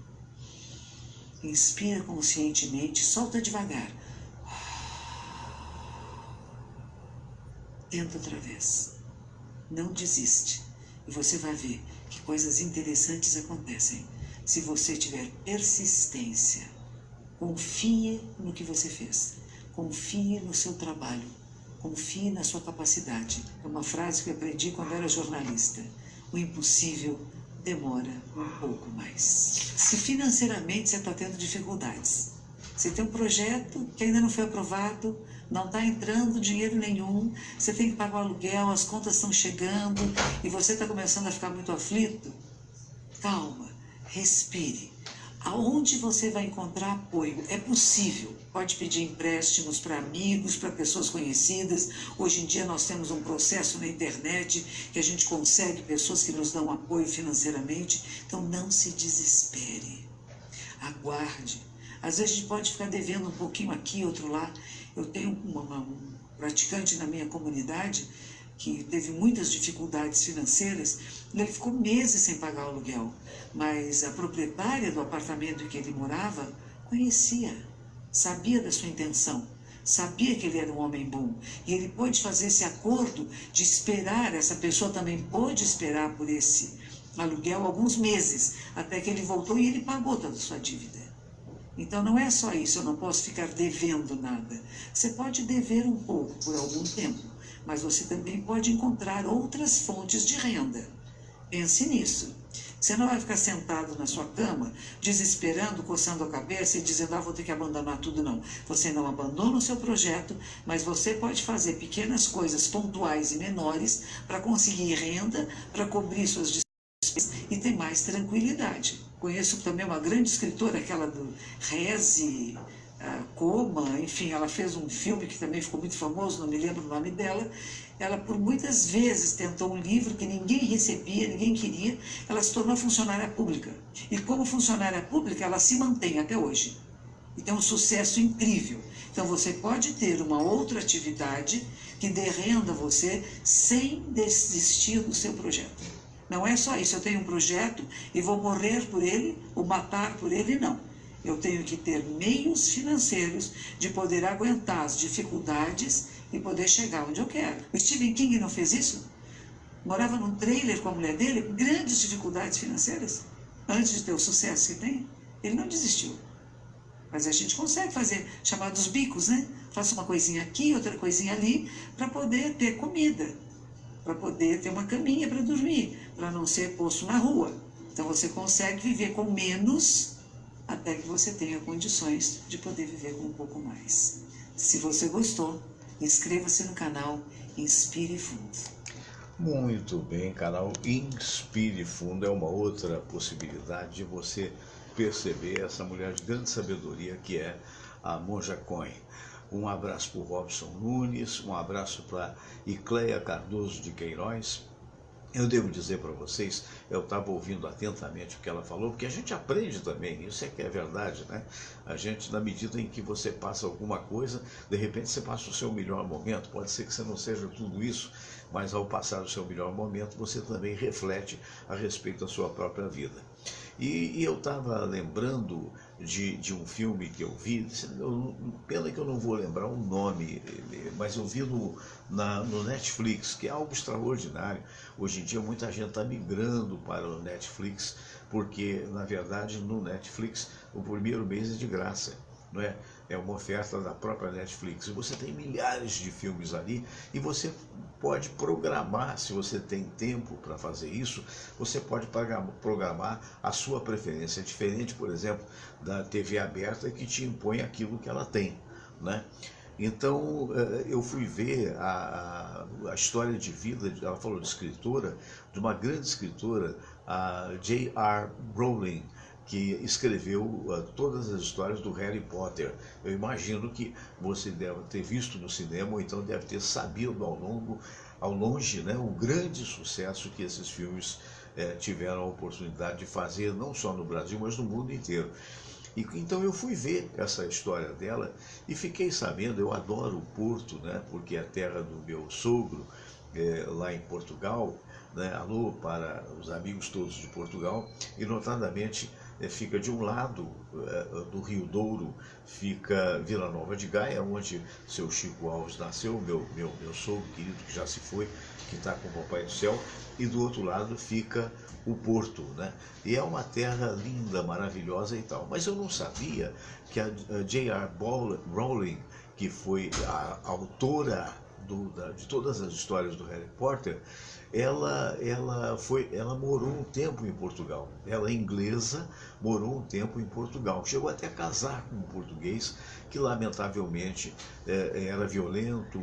Inspira conscientemente, solta devagar. Tenta outra vez. Não desiste. E você vai ver que coisas interessantes acontecem. Se você tiver persistência, confie no que você fez, confie no seu trabalho, confie na sua capacidade. É uma frase que eu aprendi quando era jornalista. O impossível demora um pouco mais. Se financeiramente você está tendo dificuldades, você tem um projeto que ainda não foi aprovado, não está entrando dinheiro nenhum, você tem que pagar o aluguel, as contas estão chegando e você está começando a ficar muito aflito, calma, respire. Aonde você vai encontrar apoio? É possível. Pode pedir empréstimos para amigos, para pessoas conhecidas. Hoje em dia nós temos um processo na internet que a gente consegue pessoas que nos dão apoio financeiramente. Então não se desespere. Aguarde. Às vezes a gente pode ficar devendo um pouquinho aqui, outro lá. Eu tenho um praticante na minha comunidade que teve muitas dificuldades financeiras, e ele ficou meses sem pagar o aluguel. Mas a proprietária do apartamento em que ele morava conhecia, sabia da sua intenção, sabia que ele era um homem bom. E ele pôde fazer esse acordo de esperar, essa pessoa também pôde esperar por esse aluguel alguns meses, até que ele voltou e ele pagou toda a sua dívida. Então não é só isso, eu não posso ficar devendo nada. Você pode dever um pouco por algum tempo, mas você também pode encontrar outras fontes de renda. Pense nisso. Você não vai ficar sentado na sua cama, desesperando, coçando a cabeça e dizendo, vou ter que abandonar tudo, não. Você não abandona o seu projeto, mas você pode fazer pequenas coisas pontuais e menores para conseguir renda, para cobrir suas despesas e ter mais tranquilidade. Conheço também uma grande escritora, aquela do Reze, Coma, enfim, ela fez um filme que também ficou muito famoso, não me lembro o nome dela. Ela por muitas vezes tentou um livro que ninguém recebia, ninguém queria, ela se tornou funcionária pública. E como funcionária pública, ela se mantém até hoje. E tem um sucesso incrível. Então você pode ter uma outra atividade que dê renda a você sem desistir do seu projeto. Não é só isso, eu tenho um projeto e vou morrer por ele, ou matar por ele, não. Eu tenho que ter meios financeiros de poder aguentar as dificuldades e poder chegar onde eu quero. O Stephen King não fez isso? Morava num trailer com a mulher dele, grandes dificuldades financeiras, antes de ter o sucesso que tem. Ele não desistiu. Mas a gente consegue fazer chamados bicos, né? Faça uma coisinha aqui, outra coisinha ali, para poder ter comida, para poder ter uma caminha para dormir, para não ser posto na rua. Então você consegue viver com menos até que você tenha condições de poder viver com um pouco mais. Se você gostou, inscreva-se no canal Inspire Fundo. Muito bem, canal Inspire Fundo é uma outra possibilidade de você perceber essa mulher de grande sabedoria que é a Monja Coen. Um abraço para o Robson Nunes, um abraço para Icleia Cardoso de Queiroz. Eu devo dizer para vocês, eu estava ouvindo atentamente o que ela falou, porque a gente aprende também, isso é que é verdade, né? A gente, na medida em que você passa alguma coisa, de repente você passa o seu melhor momento, pode ser que você não seja tudo isso, mas ao passar o seu melhor momento, você também reflete a respeito da sua própria vida. E eu estava lembrando de um filme que eu vi, pena que eu não vou lembrar o nome, mas eu vi no Netflix, que é algo extraordinário. Hoje em dia muita gente está migrando para o Netflix, porque na verdade no Netflix o primeiro mês é de graça, não é? É uma oferta da própria Netflix. E você tem milhares de filmes ali e você pode programar, se você tem tempo para fazer isso, você pode programar a sua preferência. É diferente, por exemplo, da TV aberta que te impõe aquilo que ela tem, né? Então, eu fui ver a história de vida, ela falou de escritora, de uma grande escritora, a J.R. Rowling, que escreveu todas as histórias do Harry Potter. Eu imagino que você deve ter visto no cinema, ou então deve ter sabido ao longe, né, o grande sucesso que esses filmes tiveram a oportunidade de fazer, não só no Brasil, mas no mundo inteiro. Então eu fui ver essa história dela e fiquei sabendo, eu adoro o Porto, né, porque é a terra do meu sogro, lá em Portugal, né, alô para os amigos todos de Portugal, e notadamente fica de um lado do Rio Douro, fica Vila Nova de Gaia, onde seu Chico Alves nasceu, meu sogro querido que já se foi, que está com o Papai do Céu, e do outro lado fica o Porto, né? E é uma terra linda, maravilhosa e tal. Mas eu não sabia que a J.R. Rowling, que foi a autora de todas as histórias do Harry Potter, ela morou um tempo em Portugal. Ela é inglesa, morou um tempo em Portugal. Chegou até a casar com um português que, lamentavelmente, era violento,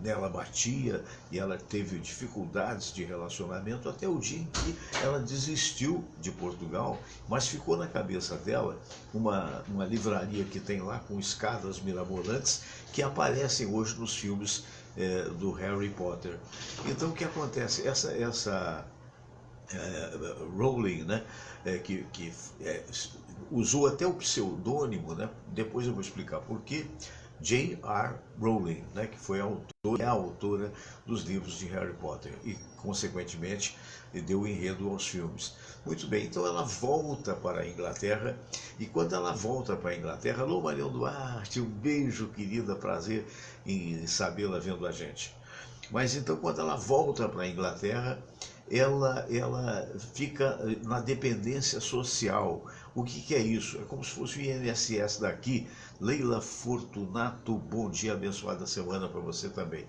nela batia, e ela teve dificuldades de relacionamento até o dia em que ela desistiu de Portugal, mas ficou na cabeça dela uma livraria que tem lá com escadas mirabolantes que aparecem hoje nos filmes do Harry Potter. Então o que acontece? Essa Rowling, né, que usou até o pseudônimo, né, depois eu vou explicar por quê, J.R. Rowling, né, que foi a autora dos livros de Harry Potter e, consequentemente, deu o enredo aos filmes. Muito bem, então ela volta para a Inglaterra, e quando ela volta para a Inglaterra, alô, Marião Duarte, um beijo, querida, prazer em sabê-la vendo a gente. Mas então, quando ela volta para a Inglaterra, ela fica na dependência social. O que é isso? É como se fosse o INSS daqui. Leila Fortunato, bom dia, abençoada semana para você também.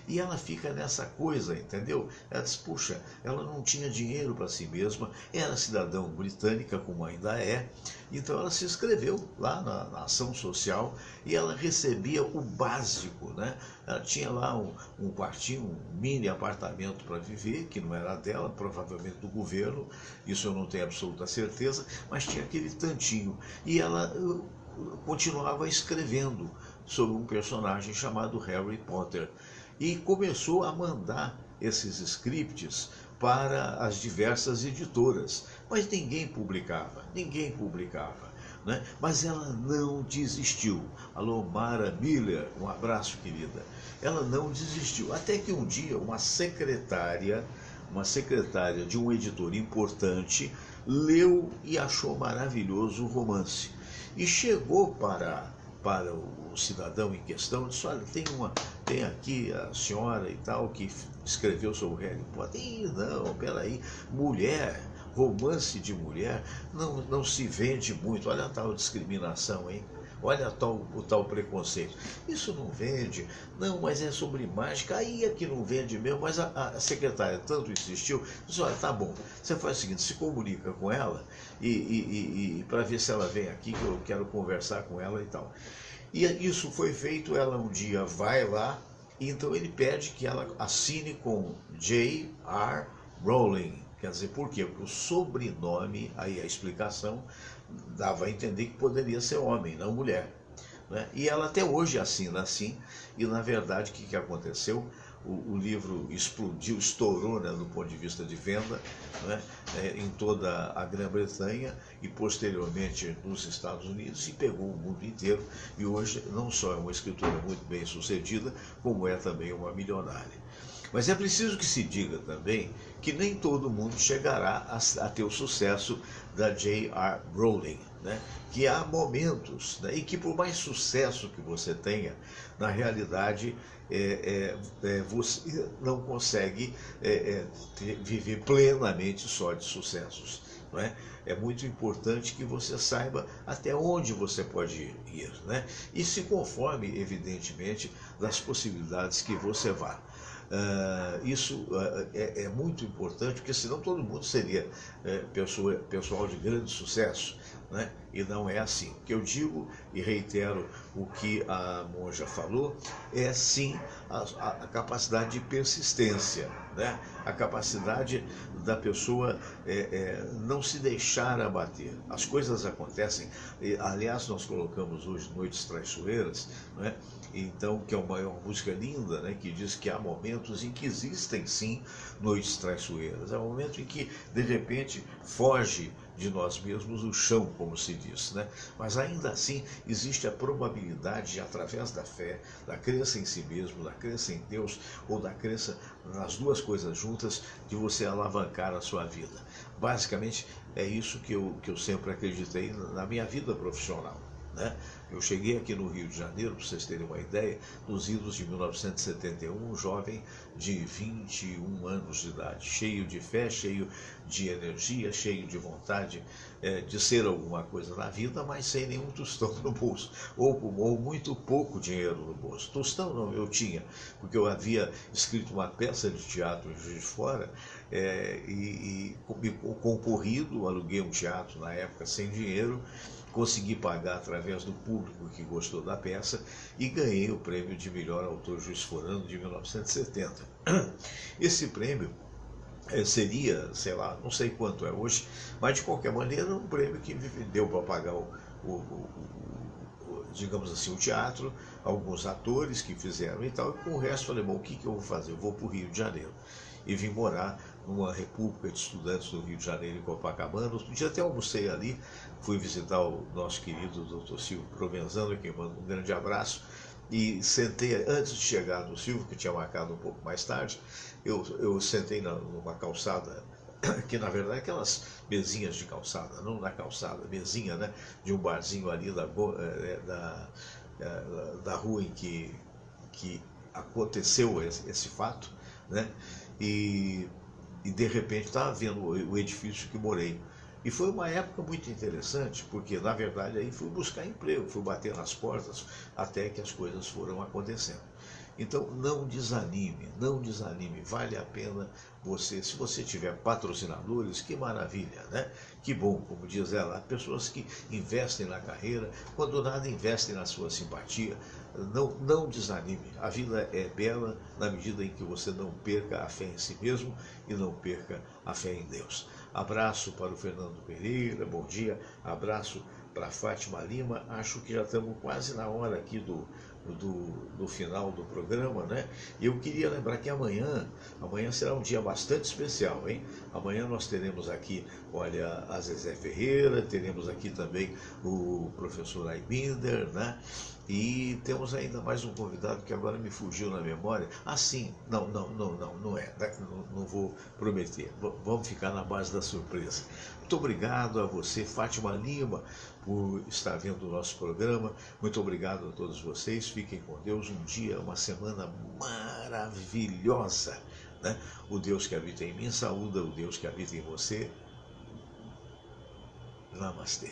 E ela fica nessa coisa, entendeu? Ela diz, puxa, ela não tinha dinheiro para si mesma, era cidadã britânica, como ainda é, então ela se inscreveu lá na ação social e ela recebia o básico, né? Ela tinha lá um quartinho, um mini apartamento para viver, que não era dela, provavelmente do governo, isso eu não tenho absoluta certeza, mas tinha aquele tantinho. E ela continuava escrevendo sobre um personagem chamado Harry Potter e começou a mandar esses scripts para as diversas editoras, mas ninguém publicava, né? Mas ela não desistiu. Alô, Mara Miller, um abraço, querida. Ela não desistiu, até que um dia uma secretária de um editor importante leu e achou maravilhoso o romance. E chegou para o cidadão em questão, disse, olha, tem aqui a senhora e tal, que escreveu sobre o Harry Potter. Ih, não, peraí, mulher, romance de mulher, não se vende muito, olha a tal discriminação, hein? Olha o tal preconceito. Isso não vende. Não, mas é sobre mágica. Aí é que não vende mesmo. Mas a secretária tanto insistiu. Disse, olha, tá bom. Você faz o seguinte, se comunica com ela e para ver se ela vem aqui, que eu quero conversar com ela e tal. E isso foi feito. Ela um dia vai lá. E então ele pede que ela assine com J.R. Rowling. Quer dizer, por quê? Porque o sobrenome, aí a explicação, dava a entender que poderia ser homem, não mulher, né? E ela até hoje assina assim, e na verdade o que aconteceu? O livro explodiu, estourou, né, do ponto de vista de venda, né, em toda a Grã-Bretanha e posteriormente nos Estados Unidos, e pegou o mundo inteiro, e hoje não só é uma escritora muito bem sucedida, como é também uma milionária. Mas é preciso que se diga também que nem todo mundo chegará a ter o sucesso da J.R. Rowling, né? Que há momentos, né? E que por mais sucesso que você tenha, na realidade você não consegue viver plenamente só de sucessos. Não é? É muito importante que você saiba até onde você pode ir, né? E se conforme, evidentemente, das possibilidades que você vá. Isso é muito importante, porque senão todo mundo seria pessoal de grande sucesso, né? E não é assim. O que eu digo e reitero o que a monja falou é sim a capacidade de persistência, né? A capacidade da pessoa não se deixar abater. As coisas acontecem. Aliás, nós colocamos hoje Noites Traiçoeiras, né? Então, que é uma música linda, né, que diz que há momentos em que existem sim noites traiçoeiras. É um momento em que, de repente, foge de nós mesmos o chão, como se diz, né? Mas ainda assim existe a probabilidade de, através da fé, da crença em si mesmo, da crença em Deus, ou da crença nas duas coisas juntas, de você alavancar a sua vida. Basicamente é isso que eu sempre acreditei na minha vida profissional, né? Eu cheguei aqui no Rio de Janeiro, para vocês terem uma ideia, nos idos de 1971, um jovem de 21 anos de idade, cheio de fé, cheio de energia, cheio de vontade de ser alguma coisa na vida, mas sem nenhum tostão no bolso, ou muito pouco dinheiro no bolso. Tostão não, eu tinha, porque eu havia escrito uma peça de teatro em Juiz de Fora, e concorrido, aluguei um teatro na época sem dinheiro, consegui pagar através do público que gostou da peça e ganhei o prêmio de melhor autor juiz-forano de 1970. Esse prêmio seria, sei lá, não sei quanto é hoje, mas de qualquer maneira um prêmio que me deu para pagar digamos assim, o teatro, alguns atores que fizeram e tal, e com o resto falei, bom, o que eu vou fazer? Eu vou para o Rio de Janeiro. E vim morar numa república de estudantes do Rio de Janeiro, em Copacabana. Outro dia até almocei ali, fui visitar o nosso querido Dr. Silvio Provenzano, que manda um grande abraço, e sentei, antes de chegar no Silvio, que tinha marcado um pouco mais tarde, eu sentei numa calçada, que na verdade é aquelas mesinhas de calçada, não na calçada, mesinha, né, de um barzinho ali da rua em que aconteceu esse fato, né? E de repente estava vendo o edifício que morei. E foi uma época muito interessante, porque na verdade aí fui buscar emprego, fui bater nas portas até que as coisas foram acontecendo. Então não desanime, vale a pena você, se você tiver patrocinadores, que maravilha, né? Que bom, como diz ela, pessoas que investem na carreira, quando nada investem na sua simpatia. Não desanime, a vida é bela na medida em que você não perca a fé em si mesmo e não perca a fé em Deus. Abraço para o Fernando Pereira, bom dia, abraço para a Fátima Lima, acho que já estamos quase na hora aqui do final do programa, né? E eu queria lembrar que amanhã será um dia bastante especial, hein? Amanhã nós teremos aqui, olha, a Zezé Ferreira, teremos aqui também o professor Aibinder, né? E temos ainda mais um convidado que agora me fugiu na memória. Ah, sim, não é, não vou prometer, vamos ficar na base da surpresa. Muito obrigado a você, Fátima Lima, por estar vendo o nosso programa. Muito obrigado a todos vocês. Fiquem com Deus. Um dia, uma semana maravilhosa, né? O Deus que habita em mim saúda o Deus que habita em você. Namastê.